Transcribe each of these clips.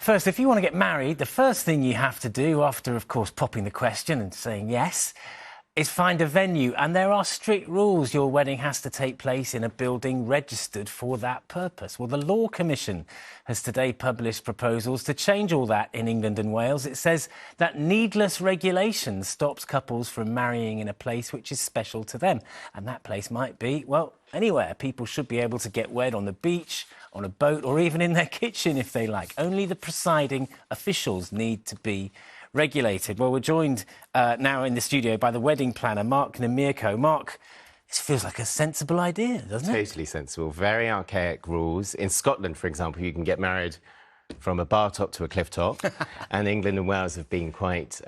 First, if you want to get married, the first thing you have to do, after, of course, popping the question and saying yes, is find a venue. And there are strict rules. Your wedding has to take place in a building registered for that purpose. Well, the Law Commission has today published proposals to change all that in England and Wales. It says that needless regulation stops couples from marrying in a place which is special to them. And that place might be, well, anywhere. People should be able to get wed on the beach, on a boat, or even in their kitchen if they like. Only the presiding officials need to be regulated. Well, we're joined now in the studio by the wedding planner, Mark Niemierko. Mark, this feels like a sensible idea, doesn't it? Totally sensible. Very archaic rules. In Scotland, for example, you can get married from a bar top to a cliff top, and England and Wales have been quite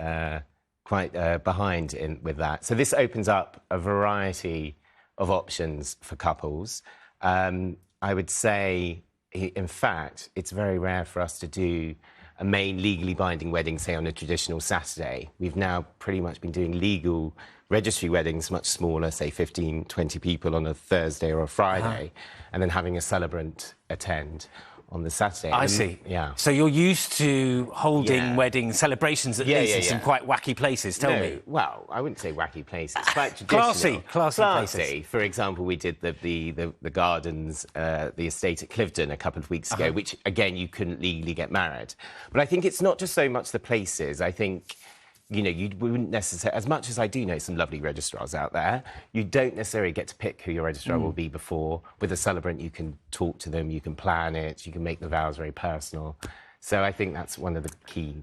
behind with that. So this opens up a variety of options for couples. I would say, in fact, it's very rare for us to do a main legally binding wedding, say, on a traditional Saturday. We've now pretty much been doing legal registry weddings, much smaller, say 15, 20 people on a Thursday or a Friday, and then having a celebrant attend on the Saturday. I see. Yeah. So you're used to holding wedding celebrations at least in some quite wacky places. Tell me. Well, I wouldn't say wacky places. Quite traditional. Classy places. For example, we did the gardens, the estate at Cliveden a couple of weeks ago, which again you couldn't legally get married. But I think it's not just so much the places. I think, you know, you wouldn't necessarily, as much as I do know some lovely registrars out there, you don't necessarily get to pick who your registrar will be before. With a celebrant, you can talk to them, you can plan it, you can make the vows very personal. So I think that's one of the key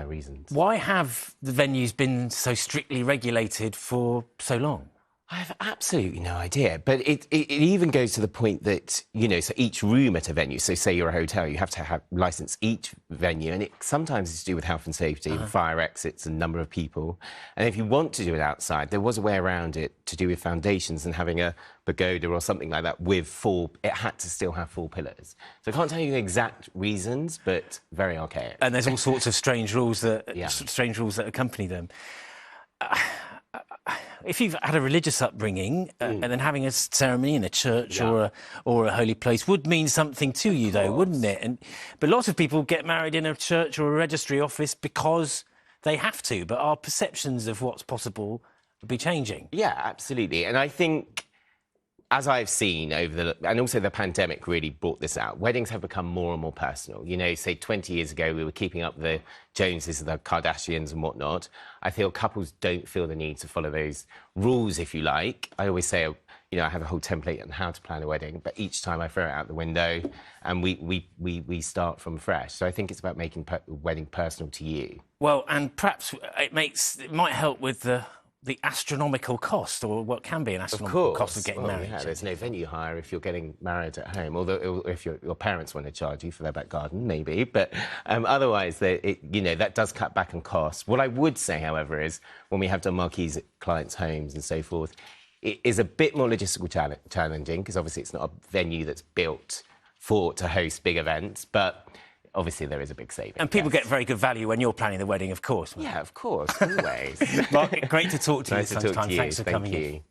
reasons. Why have the venues been so strictly regulated for so long? I have absolutely no idea. But it even goes to the point that, you know, so each room at a venue, so say you're a hotel, you have to have license each venue, and it sometimes is to do with health and safety, fire exits and number of people. And if you want to do it outside, there was a way around it to do with foundations and having a pagoda or something like that with it had to still have 4 pillars. So I can't tell you the exact reasons, but very archaic. And there's all sorts of strange rules that accompany them. If you've had a religious upbringing and then having a ceremony in a church or a holy place would mean something to you, though, wouldn't it? But lots of people get married in a church or a registry office because they have to, but our perceptions of what's possible would be changing. Yeah, absolutely. And I think, as I've seen and also the pandemic really brought this out, weddings have become more and more personal. You know, say 20 years ago, we were keeping up the Joneses, the Kardashians and whatnot. I feel couples don't feel the need to follow those rules, if you like. I always say, you know, I have a whole template on how to plan a wedding, but each time I throw it out the window and we start from fresh. So I think it's about making the wedding personal to you. Well, and perhaps it might help with the astronomical cost, or what can be an astronomical cost of getting married. Yeah, there's no venue hire if you're getting married at home, although if your parents want to charge you for their back garden, maybe. But otherwise, you know, that does cut back on costs. What I would say, however, is when we have done marquees at clients' homes and so forth, it is a bit more logistical challenging, because obviously it's not a venue that's built to host big events, but obviously, there is a big saving. And people get very good value when you're planning the wedding, of course. Yeah, of course, always. Mark, great to talk to you. Nice to talk to you. Thanks for coming in.